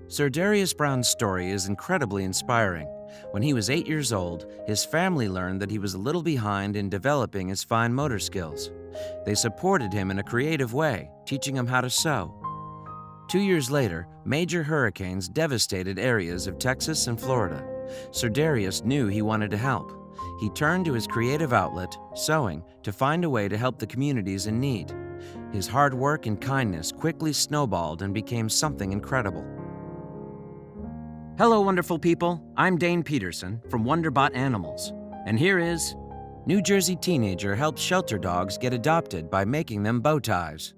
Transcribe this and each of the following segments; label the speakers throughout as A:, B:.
A: Sir Darius Brown's story is incredibly inspiring. When he was 8 years old, his family learned that he was a little behind in developing his fine motor skills. They supported him in a creative way, teaching him how to sew. 2 years later, major hurricanes devastated areas of Texas and Florida. Sir Darius knew he wanted to help. He turned to his creative outlet, sewing, to find a way to help the communities in need. His hard work and kindness quickly snowballed and became something incredible. Hello, wonderful people. I'm Dane Peterson from Wonderbot Animals. And here is New Jersey teenager helps shelter dogs get adopted by making them bow ties.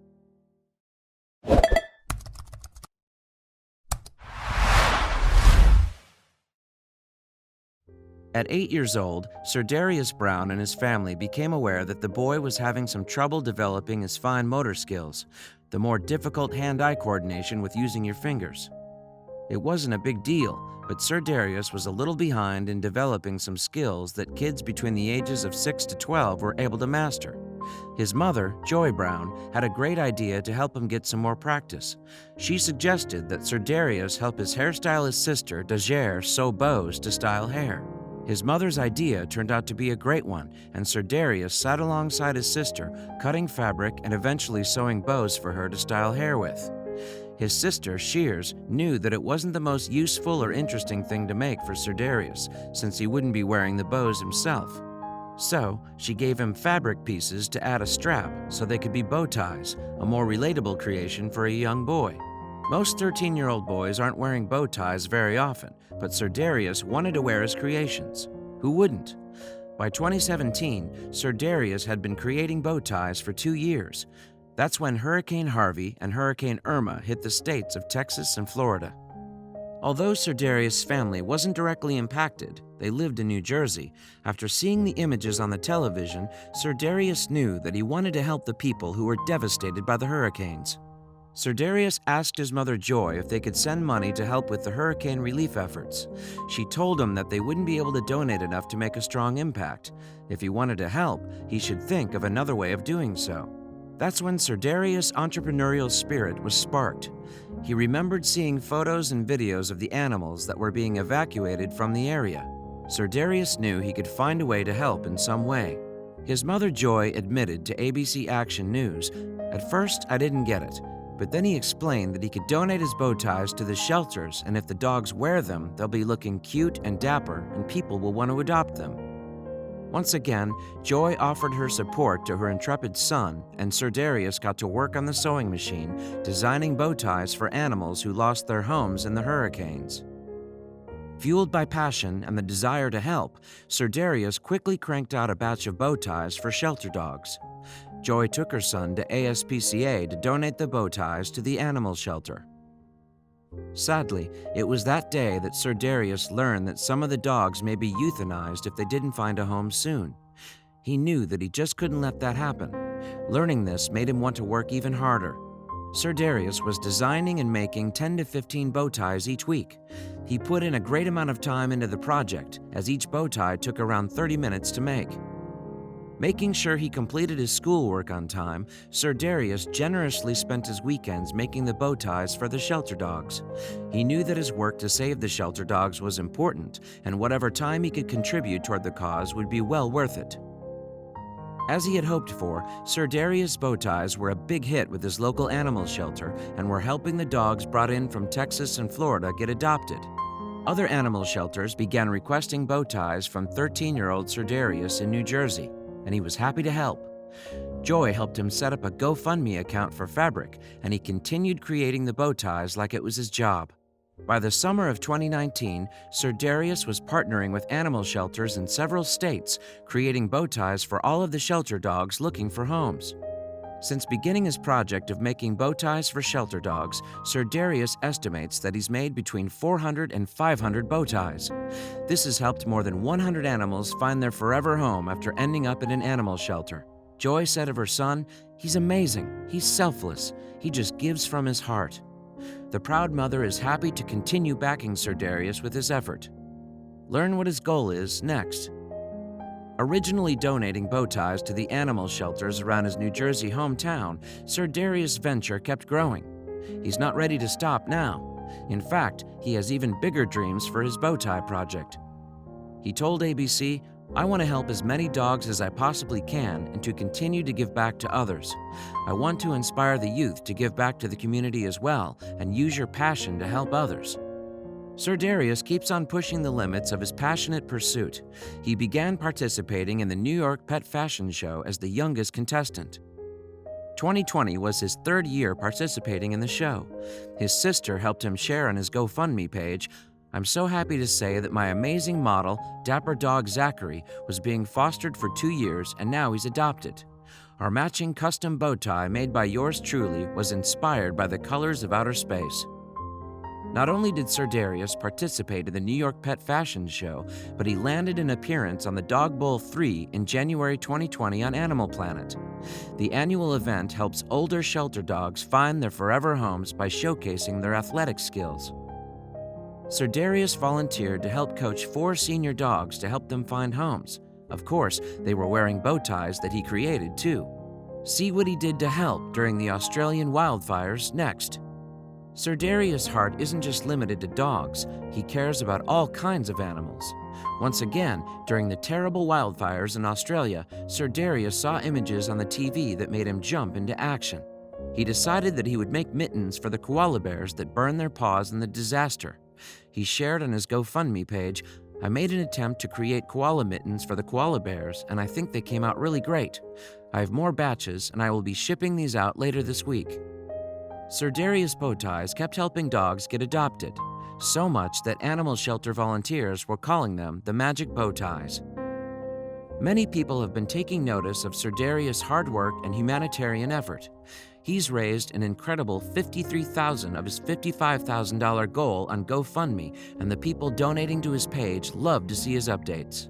A: At 8 years old, Sir Darius Brown and his family became aware that the boy was having some trouble developing his fine motor skills, the more difficult hand-eye coordination with using your fingers. It wasn't a big deal, but Sir Darius was a little behind in developing some skills that kids between the ages of 6 to 12 were able to master. His mother, Joy Brown, had a great idea to help him get some more practice. She suggested that Sir Darius help his hairstylist sister, Darius, sew bows to style hair. His mother's idea turned out to be a great one, and Sir Darius sat alongside his sister, cutting fabric and eventually sewing bows for her to style hair with. His sister, Shears, knew that it wasn't the most useful or interesting thing to make for Sir Darius, since he wouldn't be wearing the bows himself. So, she gave him fabric pieces to add a strap so they could be bow ties, a more relatable creation for a young boy. Most 13-year-old boys aren't wearing bow ties very often, but Sir Darius wanted to wear his creations. Who wouldn't? By 2017, Sir Darius had been creating bow ties for 2 years. That's when Hurricane Harvey and Hurricane Irma hit the states of Texas and Florida. Although Sir Darius' family wasn't directly impacted, they lived in New Jersey. After seeing the images on the television, Sir Darius knew that he wanted to help the people who were devastated by the hurricanes. Sir Darius asked his mother Joy if they could send money to help with the hurricane relief efforts. She told him that they wouldn't be able to donate enough to make a strong impact. If he wanted to help, he should think of another way of doing so. That's when Sir Darius' entrepreneurial spirit was sparked. He remembered seeing photos and videos of the animals that were being evacuated from the area. Sir Darius knew he could find a way to help in some way. His mother Joy admitted to ABC Action News, "At first, I didn't get it. But then he explained that he could donate his bow ties to the shelters, and if the dogs wear them, they'll be looking cute and dapper, and people will want to adopt them." Once again, Joy offered her support to her intrepid son, and Sir Darius got to work on the sewing machine, designing bow ties for animals who lost their homes in the hurricanes. Fueled by passion and the desire to help, Sir Darius quickly cranked out a batch of bow ties for shelter dogs. Joy took her son to ASPCA to donate the bow ties to the animal shelter. Sadly, it was that day that Sir Darius learned that some of the dogs may be euthanized if they didn't find a home soon. He knew that he just couldn't let that happen. Learning this made him want to work even harder. Sir Darius was designing and making 10 to 15 bow ties each week. He put in a great amount of time into the project, as each bow tie took around 30 minutes to make. Making sure he completed his schoolwork on time, Sir Darius generously spent his weekends making the bow ties for the shelter dogs. He knew that his work to save the shelter dogs was important, and whatever time he could contribute toward the cause would be well worth it. As he had hoped for, Sir Darius' bow ties were a big hit with his local animal shelter and were helping the dogs brought in from Texas and Florida get adopted. Other animal shelters began requesting bow ties from 13-year-old Sir Darius in New Jersey, and he was happy to help. Joy helped him set up a GoFundMe account for fabric, and he continued creating the bow ties like it was his job. By the summer of 2019, Sir Darius was partnering with animal shelters in several states, creating bow ties for all of the shelter dogs looking for homes. Since beginning his project of making bow ties for shelter dogs, Sir Darius estimates that he's made between 400 and 500 bow ties. This has helped more than 100 animals find their forever home after ending up in an animal shelter. Joy said of her son, "He's amazing, he's selfless, he just gives from his heart." The proud mother is happy to continue backing Sir Darius with his effort. Learn what his goal is next. Originally donating bow ties to the animal shelters around his New Jersey hometown, Sir Darius' venture kept growing. He's not ready to stop now. In fact, he has even bigger dreams for his bow tie project. He told ABC, "I want to help as many dogs as I possibly can and to continue to give back to others. I want to inspire the youth to give back to the community as well and use your passion to help others." Sir Darius keeps on pushing the limits of his passionate pursuit. He began participating in the New York Pet Fashion Show as the youngest contestant. 2020 was his third year participating in the show. His sister helped him share on his GoFundMe page, "I'm so happy to say that my amazing model, Dapper Dog Zachary, was being fostered for 2 years and now he's adopted. Our matching custom bow tie made by yours truly was inspired by the colors of outer space." Not only did Sir Darius participate in the New York Pet Fashion Show, but he landed an appearance on the Dog Bowl 3 in January 2020 on Animal Planet. The annual event helps older shelter dogs find their forever homes by showcasing their athletic skills. Sir Darius volunteered to help coach 4 senior dogs to help them find homes. Of course, they were wearing bow ties that he created too. See what he did to help during the Australian wildfires next. Sir Darius' heart isn't just limited to dogs, he cares about all kinds of animals. Once again, during the terrible wildfires in Australia, Sir Darius saw images on the TV that made him jump into action. He decided that he would make mittens for the koala bears that burned their paws in the disaster. He shared on his GoFundMe page, "I made an attempt to create koala mittens for the koala bears, and I think they came out really great. I have more batches, and I will be shipping these out later this week." Sir Darius bow ties kept helping dogs get adopted, so much that animal shelter volunteers were calling them the magic bow ties. Many people have been taking notice of Sir Darius' hard work and humanitarian effort. He's raised an incredible $53,000 of his $55,000 goal on GoFundMe, and the people donating to his page love to see his updates.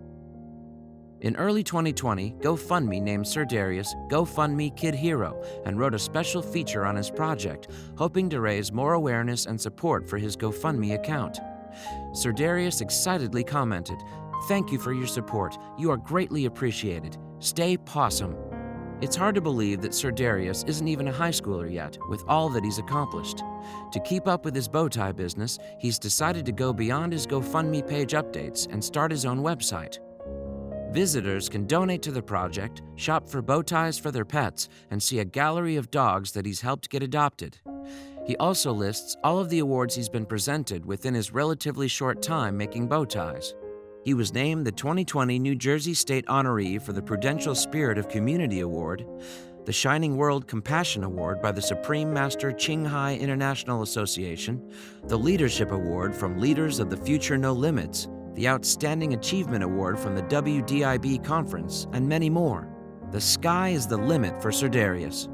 A: In early 2020, GoFundMe named Sir Darius GoFundMe Kid Hero and wrote a special feature on his project, hoping to raise more awareness and support for his GoFundMe account. Sir Darius excitedly commented, "Thank you for your support. You are greatly appreciated. Stay possum." It's hard to believe that Sir Darius isn't even a high schooler yet, with all that he's accomplished. To keep up with his bow tie business, he's decided to go beyond his GoFundMe page updates and start his own website. Visitors can donate to the project, shop for bow ties for their pets, and see a gallery of dogs that he's helped get adopted. He also lists all of the awards he's been presented within his relatively short time making bow ties. He was named the 2020 New Jersey State Honoree for the Prudential Spirit of Community Award, the Shining World Compassion Award by the Supreme Master Ching Hai International Association, the Leadership Award from Leaders of the Future No Limits, the Outstanding Achievement Award from the WDIB Conference, and many more. The sky is the limit for Sir Darius.